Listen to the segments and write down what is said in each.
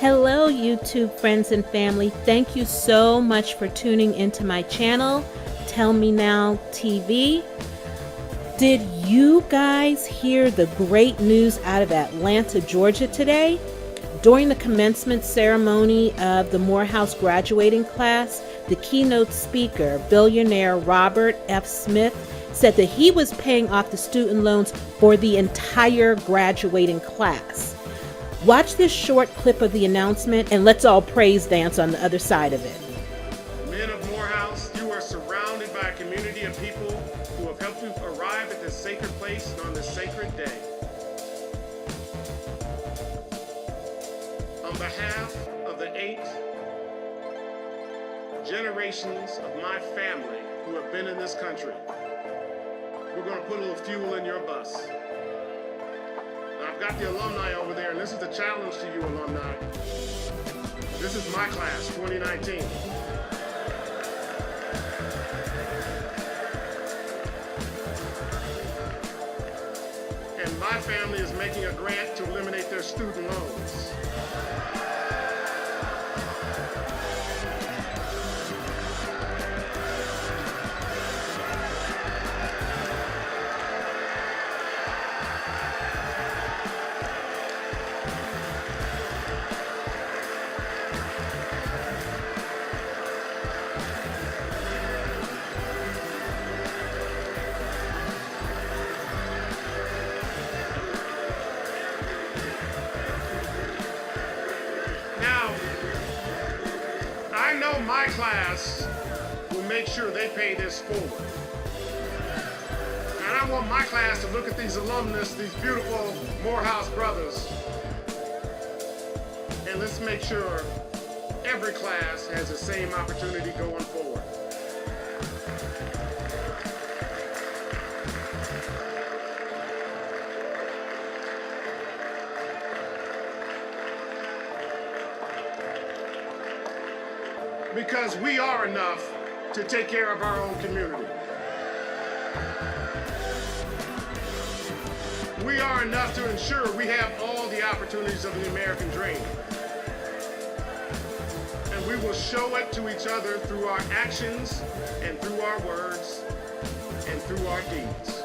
Hello, YouTube friends and family. Thank you so much for tuning into my channel, Tell Me Now TV. Did you guys hear the great news out of Atlanta, Georgia today? During the commencement ceremony of the Morehouse graduating class, the keynote speaker, billionaire Robert F. Smith, said that he was paying off the student loans for the entire graduating class. Watch this short clip of the announcement and let's all praise dance on the other side of it. Men of Morehouse, you are surrounded by a community of people who have helped you arrive at this sacred place and on this sacred day. On behalf of the 8 generations of my family who have been in this country, we're going to put a little fuel in your bus. I've got the alumni over there, and this is the challenge to you alumni. This is my class, 2019. And my family is making a grant to eliminate their student loans. I know my class will make sure they pay this forward. And I want my class to look at these alumnus, these beautiful Morehouse brothers, and let's make sure every class has the same opportunity going forward. Because we are enough to take care of our own community. We are enough to ensure we have all the opportunities of the American dream. And we will show it to each other through our actions and through our words and through our deeds.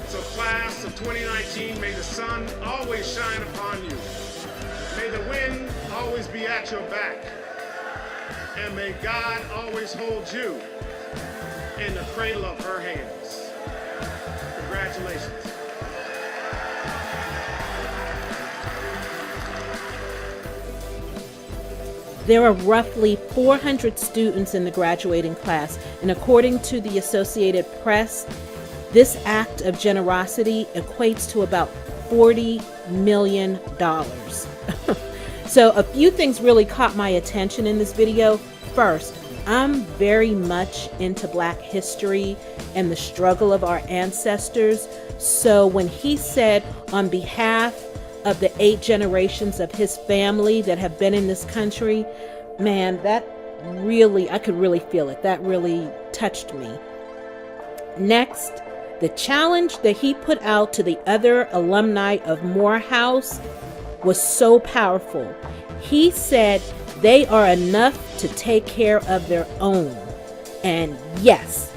So class of 2019, may the sun always shine upon you. May the wind always be at your back. And may God always hold you in the cradle of her hands. Congratulations. There are roughly 400 students in the graduating class, and according to the Associated Press, this act of generosity equates to about $40 million. So a few things really caught my attention in this video. First, I'm very much into Black history and the struggle of our ancestors. So when he said on behalf of the 8 generations of his family that have been in this country, man, that really, I could really feel it. That really touched me. Next, the challenge that he put out to the other alumni of Morehouse was so powerful. He said they are enough to take care of their own. And yes,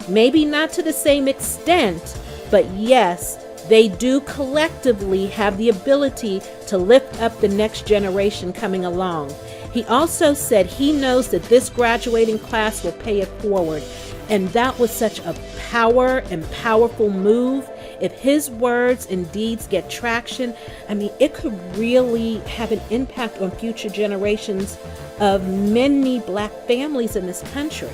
maybe not to the same extent, but yes, they do collectively have the ability to lift up the next generation coming along. He also said he knows that this graduating class will pay it forward. And that was such a powerful move. If his words and deeds get traction, I mean, it could really have an impact on future generations of many Black families in this country.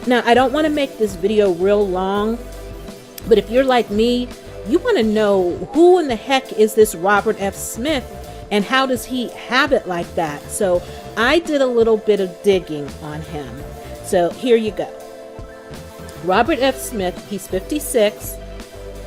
Now, I don't want to make this video real long, but if you're like me, you want to know who in the heck is this Robert F. Smith and how does he have it like that? So I did a little bit of digging on him. So here you go. Robert F. Smith, he's 56.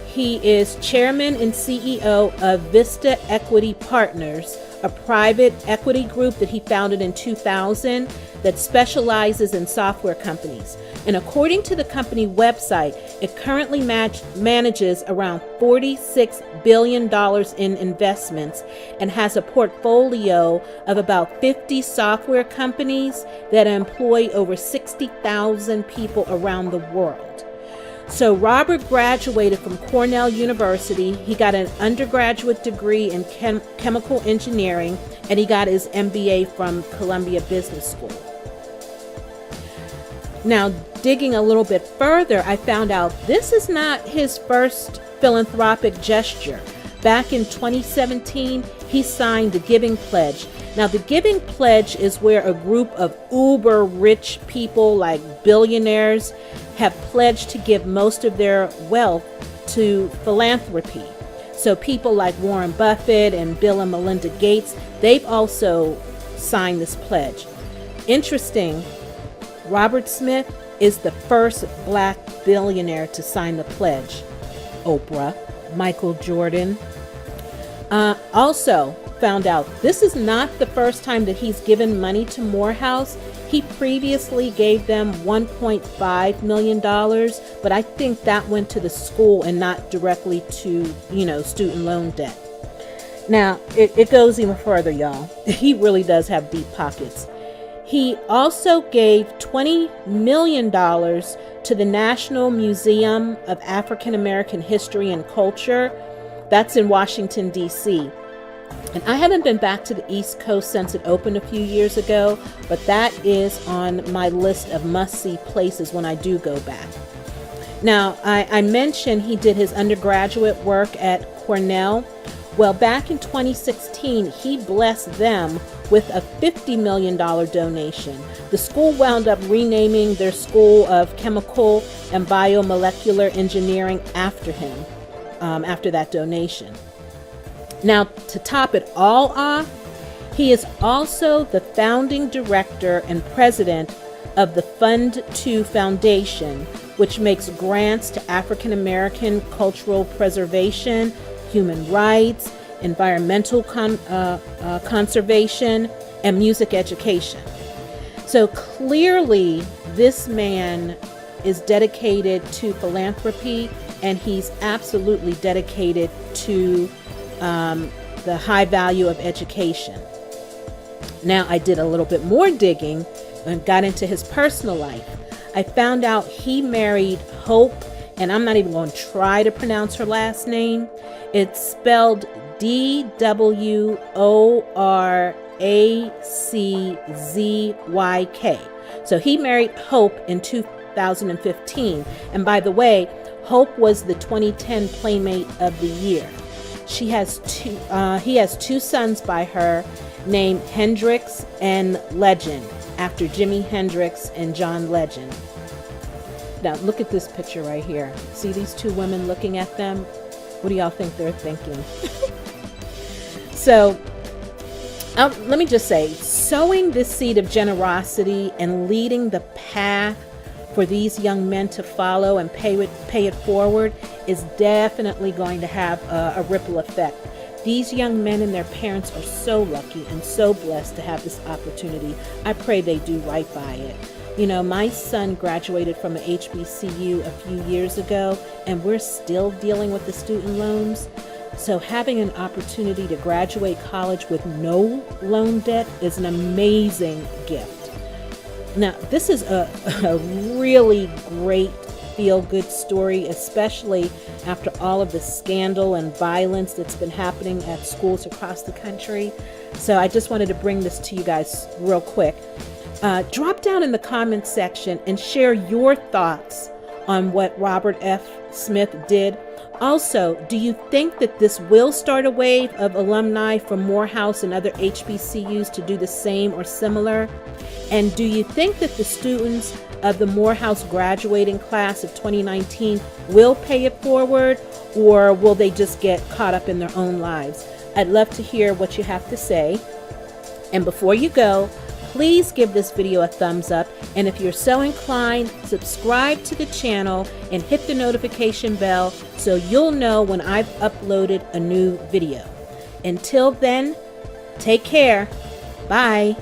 He is chairman and CEO of Vista Equity Partners, a private equity group that he founded in 2000 that specializes in software companies. And according to the company website, it currently manages around $46 billion in investments and has a portfolio of about 50 software companies that employ over 60,000 people around the world. So Robert graduated from Cornell University. He got an undergraduate degree in chemical engineering, and he got his MBA from Columbia Business School. Now, digging a little bit further, I found out this is not his first philanthropic gesture. Back in 2017, he signed the Giving Pledge. Now, the Giving Pledge is where a group of uber rich people like billionaires have pledged to give most of their wealth to philanthropy. So people like Warren Buffett and Bill and Melinda Gates, they've also signed this pledge. Interesting, Robert Smith is the first black billionaire to sign the pledge. Oprah, Michael Jordan. Also found out this is not the first time that he's given money to Morehouse. He previously gave them $1.5 million, but I think that went to the school and not directly to, student loan debt. Now, it goes even further, y'all. He really does have deep pockets. He also gave $20 million to the National Museum of African American History and Culture. That's in Washington, D.C. And I haven't been back to the East Coast since it opened a few years ago, but that is on my list of must-see places when I do go back. Now, I mentioned he did his undergraduate work at Cornell. Well, back in 2016, he blessed them with a $50 million donation. The school wound up renaming their School of Chemical and Biomolecular Engineering after him, after that donation. Now, to top it all off, he is also the founding director and president of the Fund 2 Foundation, which makes grants to African American cultural preservation, human rights, environmental conservation, and music education. So clearly, this man is dedicated to philanthropy, and he's absolutely dedicated to the high value of education. Now, I did a little bit more digging and got into his personal life. I found out he married Hope, and I'm not even going to try to pronounce her last name. It's spelled Dworaczyk. So he married Hope in 2015. And by the way, Hope was the 2010 Playmate of the Year. He has two sons by her named Hendrix and Legend, after Jimi Hendrix and John Legend. Now look at this picture right here. See these two women looking at them? What do y'all think they're thinking? So let me just say, sowing this seed of generosity and leading the path for these young men to follow and pay it forward is definitely going to have a ripple effect. These young men and their parents are so lucky and so blessed to have this opportunity. I pray they do right by it. My son graduated from an HBCU a few years ago, and we're still dealing with the student loans. So having an opportunity to graduate college with no loan debt is an amazing gift. Now, this is a really great feel-good story, especially after all of the scandal and violence that's been happening at schools across the country. So I just wanted to bring this to you guys real quick. Drop down in the comments section and share your thoughts on what Robert F. Smith did. Also, do you think that this will start a wave of alumni from Morehouse and other HBCUs to do the same or similar? And do you think that the students of the Morehouse graduating class of 2019 will pay it forward, or will they just get caught up in their own lives? I'd love to hear what you have to say. And before you go, please give this video a thumbs up, and if you're so inclined, subscribe to the channel and hit the notification bell so you'll know when I've uploaded a new video. Until then, Take care. Bye.